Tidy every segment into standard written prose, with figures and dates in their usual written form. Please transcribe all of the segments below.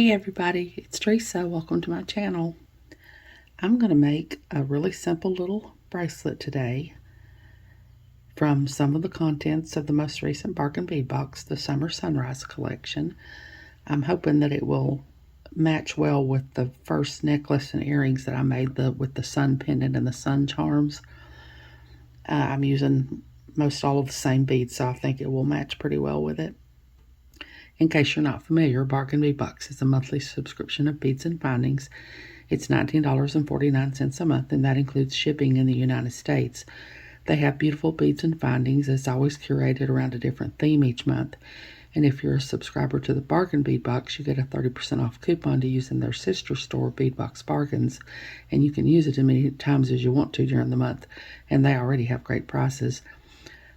Hey everybody, it's Teresa. Welcome to my channel. I'm going to make a really simple little bracelet today from some of the contents of the most recent Bargain Bead box, the Summer Sunrise collection. I'm hoping that it will match well with the first necklace and earrings that I made with the sun pendant and the sun charms. I'm using most all of the same beads, so I think it will match pretty well with it. In case you're not familiar, Bargain Bead Box is a monthly subscription of beads and findings. It's $19.49 a month, and that includes shipping in the United States. They have beautiful beads and findings. It's always curated around a different theme each month. And if you're a subscriber to the Bargain Bead Box, you get a 30% off coupon to use in their sister store, Bead Box Bargains. And you can use it as many times as you want to during the month. And they already have great prices.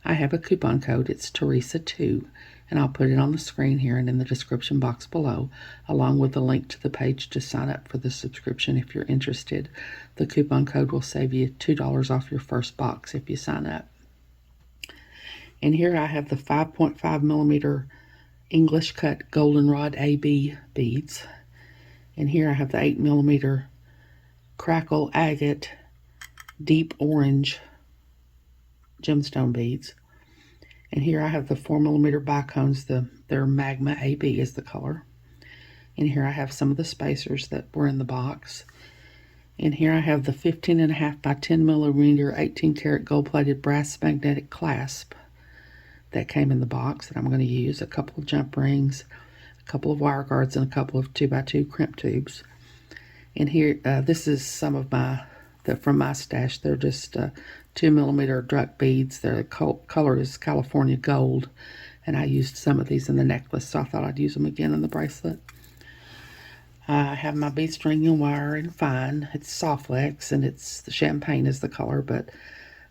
I have a coupon code. It's Teresa2. And I'll put it on the screen here and in the description box below, along with the link to the page to sign up for the subscription if you're interested. The coupon code will save you $2 off your first box if you sign up. And here I have the 5.5 millimeter English cut goldenrod AB beads. And here I have the 8 millimeter crackle agate deep orange gemstone beads. And here I have the 4 millimeter bicones, their Magma AB is the color. And here I have some of the spacers that were in the box. And here I have the 15.5 by 10 millimeter 18 karat gold plated brass magnetic clasp that came in the box that I'm going to use. A couple of jump rings, a couple of wire guards, and a couple of 2x2 crimp tubes. And here, this is some of from my stash. They're just 2 millimeter Druck beads. Their color is California Gold, and I used some of these in the necklace, so I thought I'd use them again in the bracelet. I have my bead string and wire in fine. It's soft flex, and the champagne is the color, but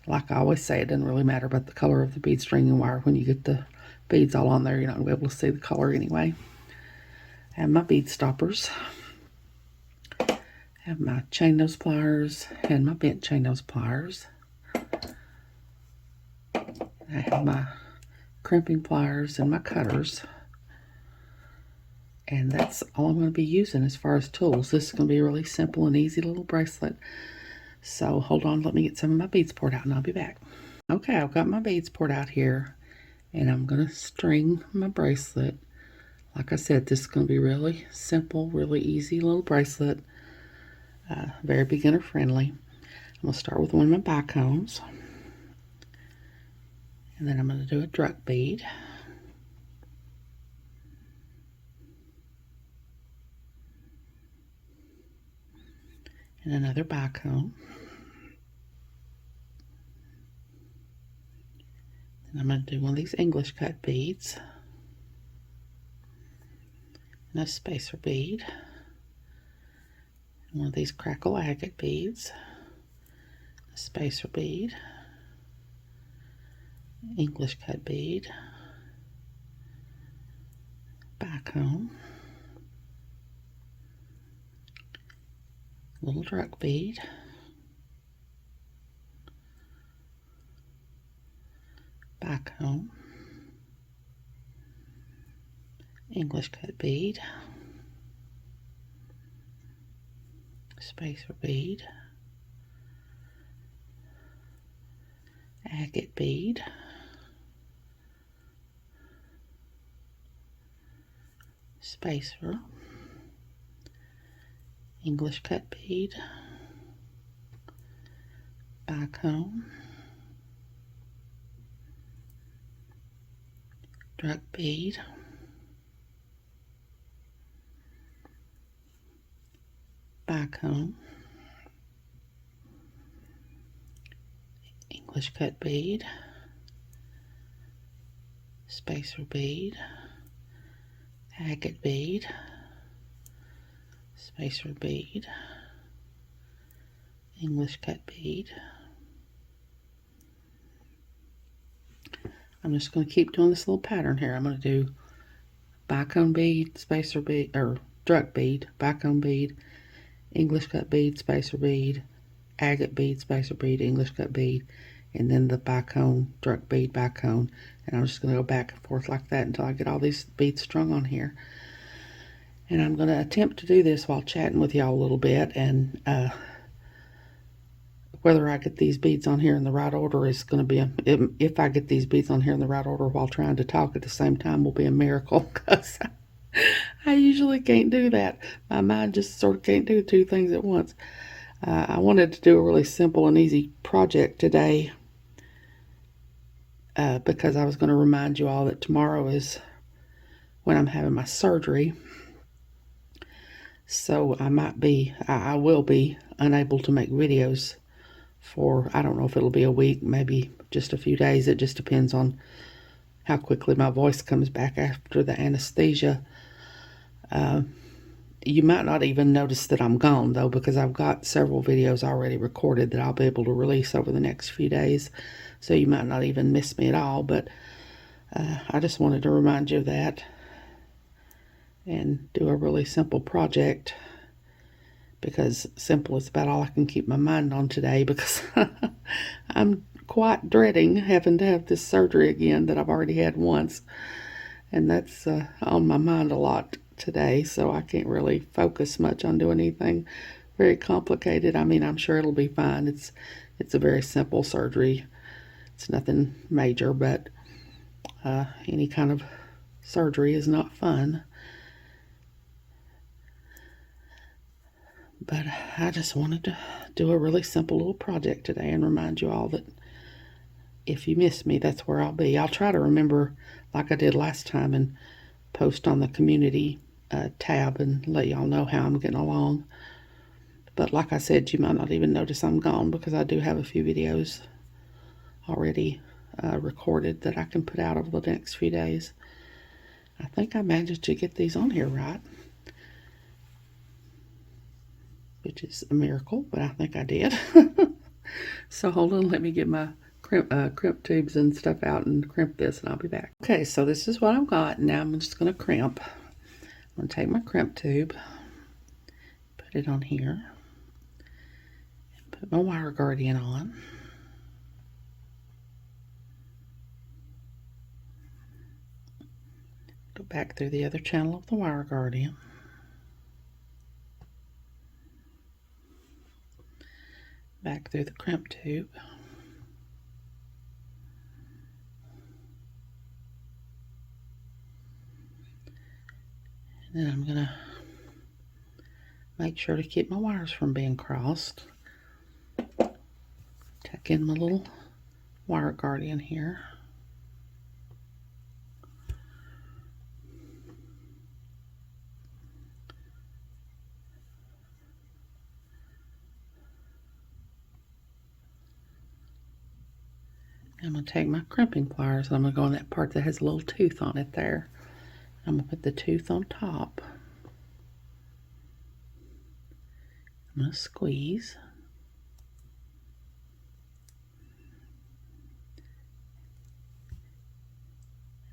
like I always say, it doesn't really matter about the color of the bead string and wire. When you get the beads all on there, you're not going to be able to see the color anyway. I have my bead stoppers. I have my chain nose pliers and my bent chain nose pliers. I have my crimping pliers and my cutters. And that's all I'm going to be using as far as tools. This is going to be a really simple and easy little bracelet. So hold on, let me get some of my beads poured out and I'll be back. Okay, I've got my beads poured out here. And I'm going to string my bracelet. Like I said, this is going to be really simple, really easy little bracelet. Very beginner friendly. I'm going to start with one of my bicones. And then I'm going to do a Druck bead. And another bicone. Then I'm going to do one of these English cut beads. And a spacer bead. And one of these crackle agate beads. A spacer bead. English cut bead, bicone, little Druck bead, bicone, English cut bead, spacer bead, agate bead, spacer, English cut bead, bicone, Druck bead, bicone, English cut bead, spacer bead, agate bead, spacer bead, English cut bead. I'm just going to keep doing this little pattern here. I'm going to do bicone bead, spacer bead, or Druck bead, bicone bead, English cut bead, spacer bead, agate bead, spacer bead, English cut bead, and then the bicone, Druck bead, bicone. And I'm just going to go back and forth like that until I get all these beads strung on here. And I'm going to attempt to do this while chatting with y'all a little bit, and whether I get these beads on here in the right order is going to be if I get these beads on here in the right order while trying to talk at the same time will be a miracle, because I usually can't do that. My mind just sort of can't do two things at once. I wanted to do a really simple and easy project today because I was going to remind you all that tomorrow is when I'm having my surgery. So I will be unable to make videos for, I don't know if it'll be a week, maybe just a few days. It just depends on how quickly my voice comes back after the anesthesia. You might not even notice that I'm gone, though, because I've got several videos already recorded that I'll be able to release over the next few days. So you might not even miss me at all, but I just wanted to remind you of that and do a really simple project, because simple is about all I can keep my mind on today, because I'm quite dreading having to have this surgery again that I've already had once, and that's on my mind a lot today, so I can't really focus much on doing anything very complicated. I mean, I'm sure it'll be fine. It's a very simple surgery. It's nothing major, but any kind of surgery is not fun. But I just wanted to do a really simple little project today and remind you all that if you miss me, that's where I'll be. I'll try to remember, like I did last time, and post on the community tab and let y'all know how I'm getting along. But like I said, you might not even notice I'm gone, because I do have a few videos already recorded that I can put out over the next few days. I think I managed to get these on here right, which is a miracle, but I think I did. So hold on, let me get my crimp tubes and stuff out and crimp this, and I'll be back. Okay, so this is what I've got. Now I'm just going to crimp. I'm going to take my crimp tube, put it on here, and put my wire guardian on. Go back through the other channel of the wire guardian. Back through the crimp tube. And then I'm going to make sure to keep my wires from being crossed. Tuck in my little wire guardian here. I'm going to take my crimping pliers and I'm going to go on that part that has a little tooth on it there. I'm going to put the tooth on top. I'm going to squeeze.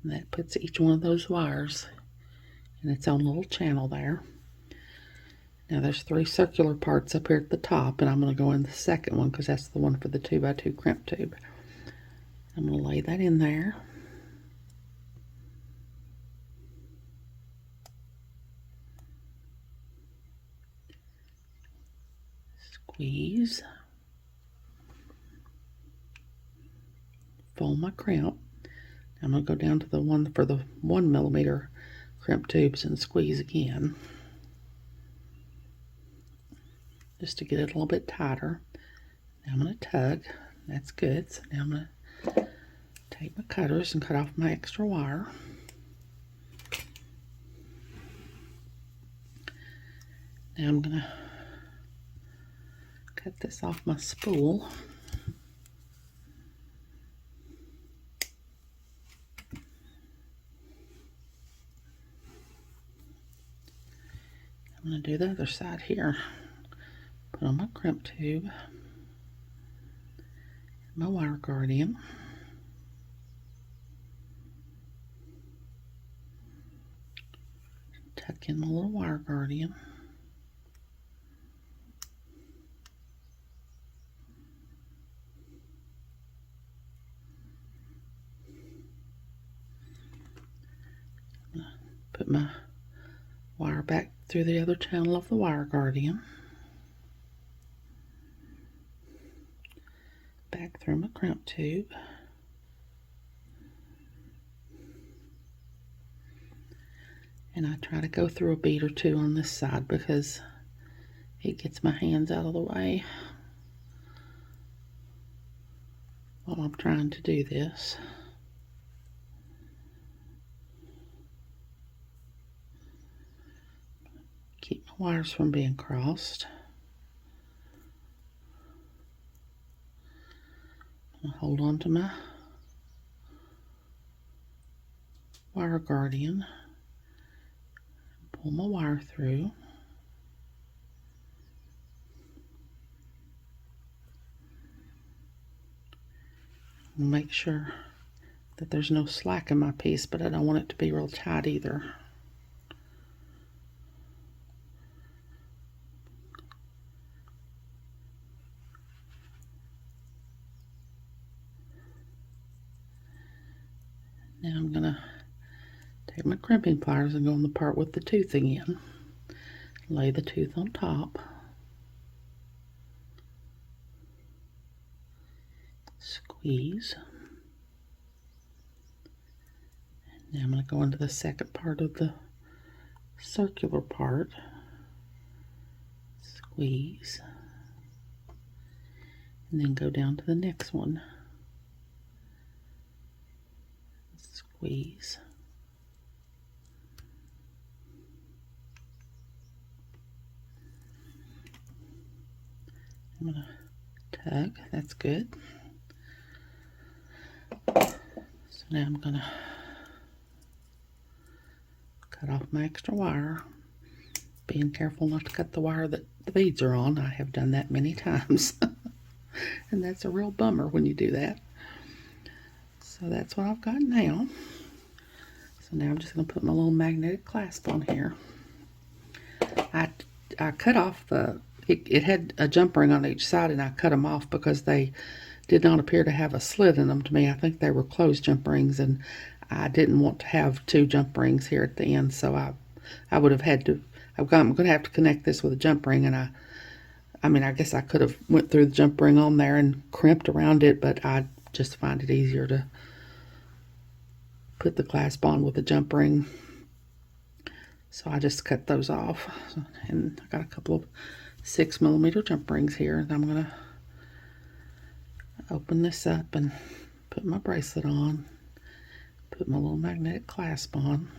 And that puts each one of those wires in its own little channel there. Now there's 3 circular parts up here at the top, and I'm going to go in the second one because that's the one for the 2x2 crimp tube. I'm going to lay that in there. Squeeze. Fold my crimp. I'm going to go down to the one for the 1mm crimp tubes and squeeze again, just to get it a little bit tighter. Now I'm going to tug. That's good. So now I'm going to take my cutters and cut off my extra wire. Now I'm going to cut this off my spool. I'm going to do the other side here. Put on my crimp tube, my wire guardian. Tuck in my little wire guardian. Put my Wire back through the other channel of the wire guardian. Back through my crimp tube. And I try to go through a bead or two on this side because it gets my hands out of the way while I'm trying to do this. Keep my wires from being crossed. I'll hold on to my wire guardian. Pull my wire through. Make sure that there's no slack in my piece, but I don't want it to be real tight either. Now I'm going to take my crimping pliers and go on the part with the toothing in. Lay the tooth on top. Squeeze. Now I'm going to go into the second part of the circular part. Squeeze. And then go down to the next one. Squeeze. I'm going to tug. That's good. So now I'm going to cut off my extra wire. Being careful not to cut the wire that the beads are on. I have done that many times. And that's a real bummer when you do that. So that's what I've got now. So now I'm just going to put my little magnetic clasp on here. I cut off it had a jump ring on each side, and I cut them off because they did not appear to have a slit in them to me. I think they were closed jump rings, and I didn't want to have two jump rings here at the end, so I would have had to, I'm going to have to connect this with a jump ring, and I mean, I guess I could have went through the jump ring on there and crimped around it, but I just find it easier to put the clasp on with a jump ring. So I just cut those off. And I got a couple of 6mm jump rings here, and I'm going to open this up and put my bracelet on, put my little magnetic clasp on.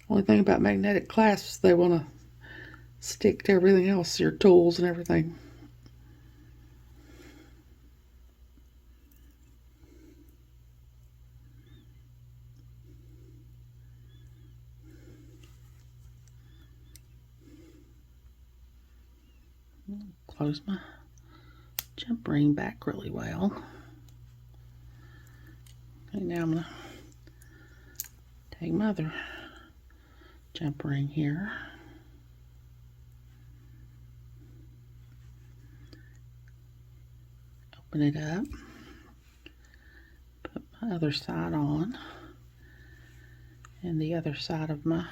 Only thing about magnetic clasps, they want to stick to everything else, your tools and everything. Close my jump ring back really well. Okay, now I'm going to take my other jump ring here. Open it up. Put my other side on. And the other side of my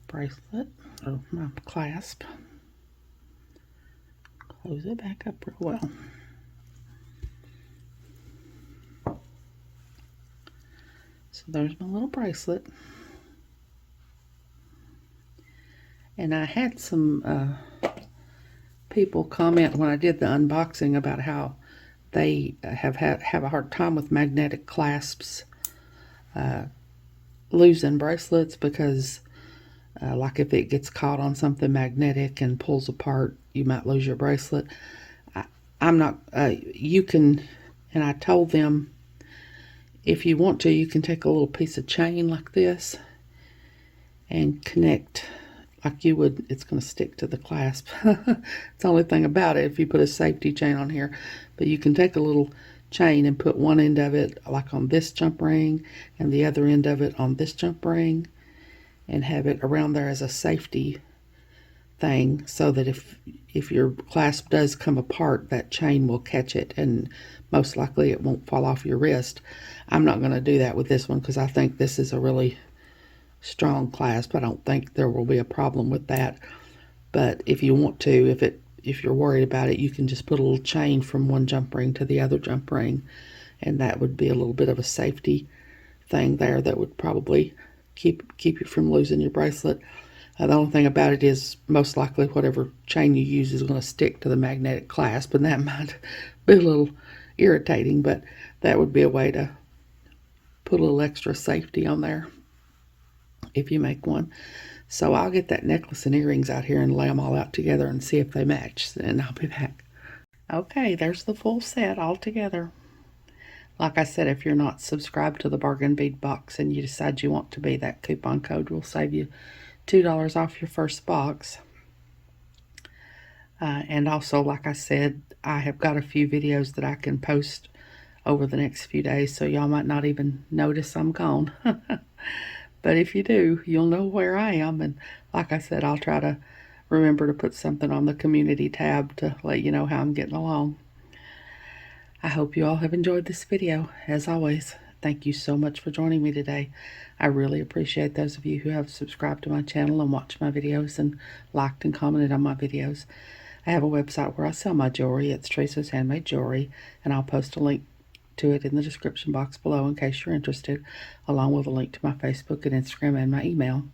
bracelet, or my clasp. Close it back up real well. So there's my little bracelet. And I had some people comment when I did the unboxing about how they have a hard time with magnetic clasps losing bracelets because like if it gets caught on something magnetic and pulls apart, you might lose your bracelet. I'm not, you can, and I told them if you want to, you can take a little piece of chain like this and connect like you would. It's going to stick to the clasp. It's the only thing about it if you put a safety chain on here. But you can take a little chain and put one end of it like on this jump ring and the other end of it on this jump ring and have it around there as a safety thing so that if your clasp does come apart, that chain will catch it and most likely it won't fall off your wrist. I'm not going to do that with this one because I think this is a really strong clasp. I don't think there will be a problem with that. But if you want to, if you're worried about it, you can just put a little chain from one jump ring to the other jump ring, and that would be a little bit of a safety thing there that would probably keep you from losing your bracelet. The only thing about it is most likely whatever chain you use is going to stick to the magnetic clasp, and that might be a little irritating, but that would be a way to put a little extra safety on there if you make one. So I'll get that necklace and earrings out here and lay them all out together and see if they match, and I'll be back. Okay, there's the full set all together. Like I said, if you're not subscribed to the Bargain Bead box and you decide you want to be, that coupon code will save you $2 off your first box. And also, like I said, I have got a few videos that I can post over the next few days, so y'all might not even notice I'm gone. But if you do, you'll know where I am. And like I said, I'll try to remember to put something on the community tab to let you know how I'm getting along. I hope you all have enjoyed this video. As always, thank you so much for joining me today. I really appreciate those of you who have subscribed to my channel and watched my videos and liked and commented on my videos. I have a website where I sell my jewelry. It's Teresa's Handmade Jewelry, and I'll post a link to it in the description box below in case you're interested, along with a link to my Facebook and Instagram and my email.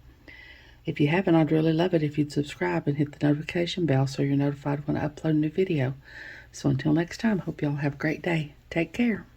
If you haven't, I'd really love it if you'd subscribe and hit the notification bell so you're notified when I upload a new video. So until next time, hope y'all have a great day. Take care.